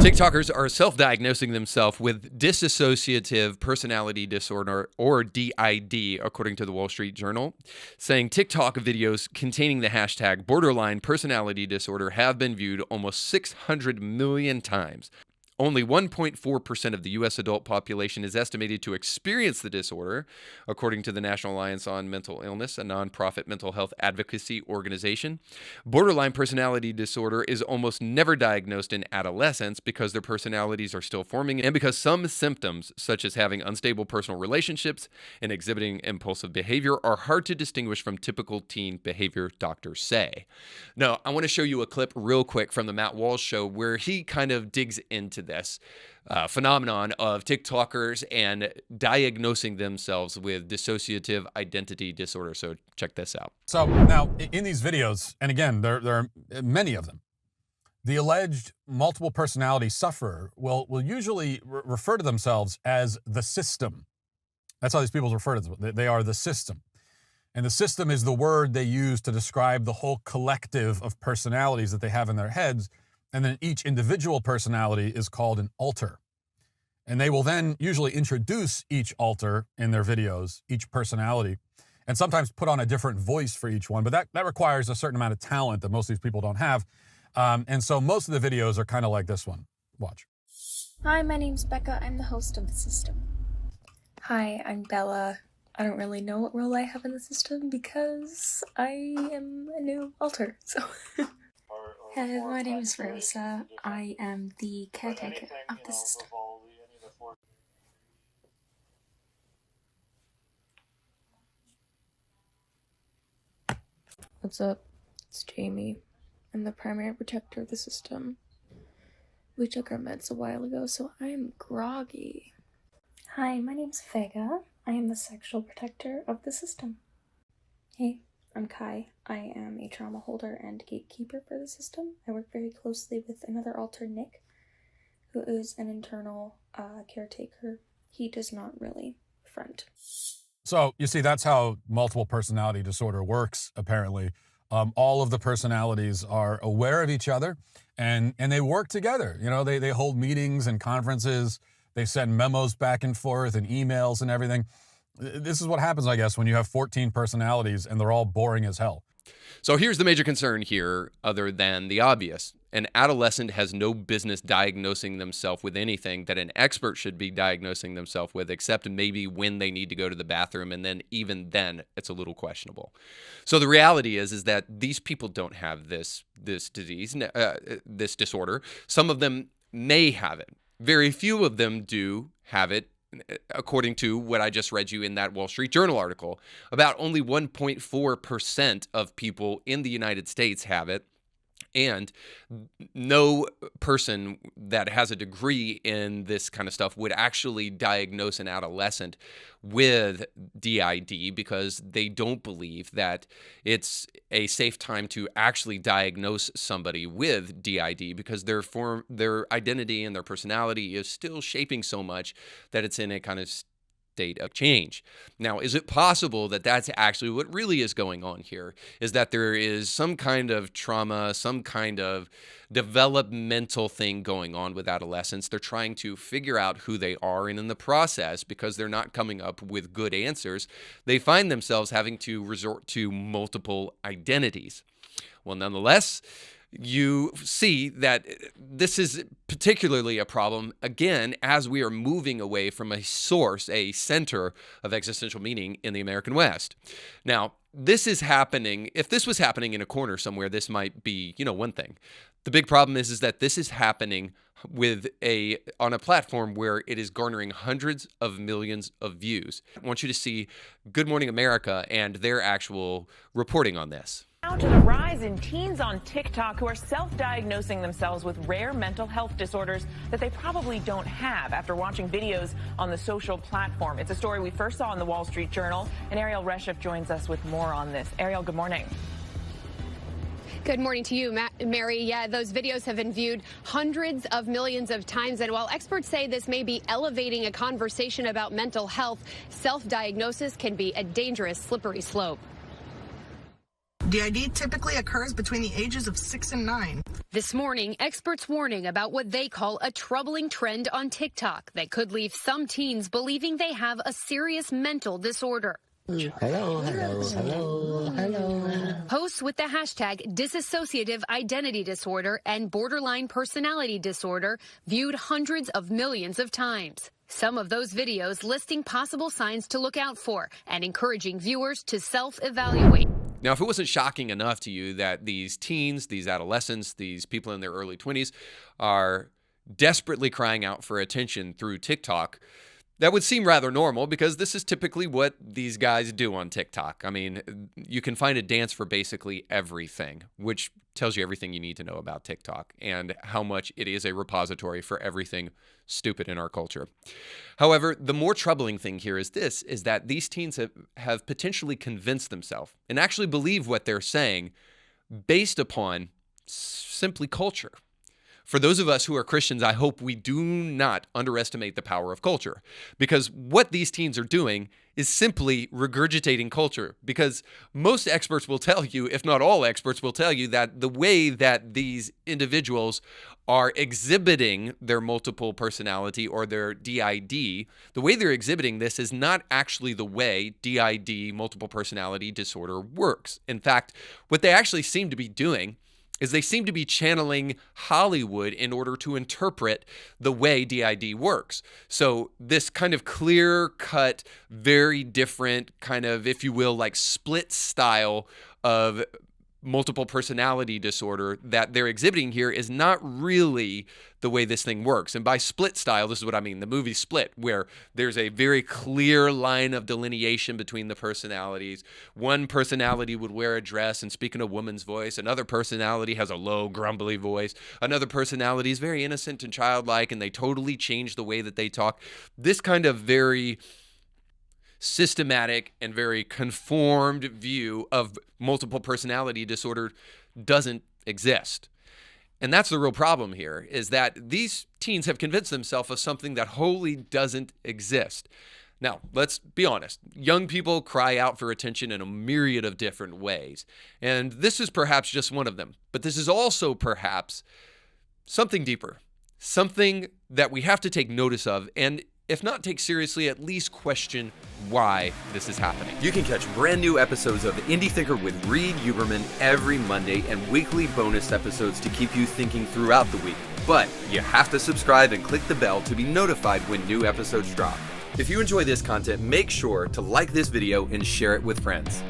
TikTokers are self-diagnosing themselves with dissociative personality disorder, or DID, according to the Wall Street Journal, saying TikTok videos containing the hashtag borderline personality disorder have been viewed almost 600 million times. Only 1.4% of the U.S. adult population is estimated to experience the disorder, according to the National Alliance on Mental Illness, a nonprofit mental health advocacy organization. Borderline personality disorder is almost never diagnosed in adolescents because their personalities are still forming and because some symptoms, such as having unstable personal relationships and exhibiting impulsive behavior, are hard to distinguish from typical teen behavior, doctors say. Now, I want to show you a clip real quick from the Matt Walsh show where he kind of digs into this phenomenon of TikTokers and diagnosing themselves with dissociative identity disorder. So check this out. So now in these videos, and again, there are many of them, the alleged multiple personality sufferer will usually refer to themselves as the system. That's how these people refer to them. They are the system. And the system is the word they use to describe the whole collective of personalities that they have in their heads. And then each individual personality is called an alter. And they will then usually introduce each alter in their videos, each personality, and sometimes put on a different voice for each one. But that requires a certain amount of talent that most of these people don't have. And so most of the videos are kind of like this one. Watch. Hi, my name's Becca. I'm the host of the system. Hi, I'm Bella. I don't really know what role I have in the system because I am a new alter, so... Hello, my name is Rosa. I am the caretaker of the system. What's up? It's Jamie. I'm the primary protector of the system. We took our meds a while ago, so I'm groggy. Hi, my name's Vega. I am the sexual protector of the system. Hey, I'm Kai. I am a trauma holder and gatekeeper for the system. I work very closely with another alter, Nick, who is an internal caretaker. He does not really front. So you see, that's how multiple personality disorder works, apparently. All of the personalities are aware of each other and they work together. You know, they hold meetings and conferences. They send memos back and forth and emails and everything. This is what happens, I guess, when you have 14 personalities and they're all boring as hell. So here's the major concern here, other than the obvious. An adolescent has no business diagnosing themselves with anything that an expert should be diagnosing themselves with, except maybe when they need to go to the bathroom, and then even then, it's a little questionable. So the reality is that these people don't have this disease, this disorder. Some of them may have it. Very few of them do have it. According to what I just read you in that Wall Street Journal article, about only 1.4% of people in the United States have it. And no person that has a degree in this kind of stuff would actually diagnose an adolescent with DID because they don't believe that it's a safe time to actually diagnose somebody with DID because their identity and their personality is still shaping so much that it's in a kind of state of change. Now, is it possible that that's actually what really is going on here? Is that there is some kind of trauma, some kind of developmental thing going on with adolescents? They're trying to figure out who they are, and in the process, because they're not coming up with good answers, they find themselves having to resort to multiple identities. Well, nonetheless, you see that this is particularly a problem, again, as we are moving away from a source, a center of existential meaning in the American West. Now, this is happening. If this was happening in a corner somewhere, this might be, one thing. The big problem is that this is happening on a platform where it is garnering hundreds of millions of views. I want you to see Good Morning America and their actual reporting on this. Now to the rise in teens on TikTok who are self-diagnosing themselves with rare mental health disorders that they probably don't have after watching videos on the social platform. It's a story we first saw in the Wall Street Journal, and Ariel Reshef joins us with more on this. Ariel, good morning. Good morning to you, Mary. Yeah, those videos have been viewed hundreds of millions of times. And while experts say this may be elevating a conversation about mental health, self-diagnosis can be a dangerous, slippery slope. DID typically occurs between the ages of 6 and 9. This morning, experts warning about what they call a troubling trend on TikTok that could leave some teens believing they have a serious mental disorder. Hello. Posts with the hashtag dissociative identity disorder and borderline personality disorder viewed hundreds of millions of times. Some of those videos listing possible signs to look out for and encouraging viewers to self-evaluate. Now, if it wasn't shocking enough to you that these teens, these adolescents, these people in their early 20s are desperately crying out for attention through TikTok, that would seem rather normal because this is typically what these guys do on TikTok. I mean, you can find a dance for basically everything, which tells you everything you need to know about TikTok and how much it is a repository for everything stupid in our culture. However, the more troubling thing here is this, is that these teens have potentially convinced themselves and actually believe what they're saying based upon simply culture. For those of us who are Christians, I hope we do not underestimate the power of culture, because what these teens are doing is simply regurgitating culture. Because most experts will tell you, if not all experts will tell you, that the way that these individuals are exhibiting their multiple personality or their DID, the way they're exhibiting this is not actually the way DID, multiple personality disorder, works. In fact, what they actually seem to be doing is they seem to be channeling Hollywood in order to interpret the way DID works. So this kind of clear-cut, very different kind of, if you will, like split style of multiple personality disorder that they're exhibiting here is not really the way this thing works. And by split style, this is what I mean, the movie Split, where there's a very clear line of delineation between the personalities. One personality would wear a dress and speak in a woman's voice. Another personality has a low, grumbly voice. Another personality is very innocent and childlike, and they totally change the way that they talk. This kind of very systematic and very conformed view of multiple personality disorder doesn't exist. And that's the real problem here, is that these teens have convinced themselves of something that wholly doesn't exist. Now, let's be honest. Young people cry out for attention in a myriad of different ways. And this is perhaps just one of them. But this is also perhaps something deeper, something that we have to take notice of, and if not take seriously, at least question why this is happening. You can catch brand new episodes of Indie Thinker with Reed Huberman every Monday and weekly bonus episodes to keep you thinking throughout the week. But you have to subscribe and click the bell to be notified when new episodes drop. If you enjoy this content, make sure to like this video and share it with friends.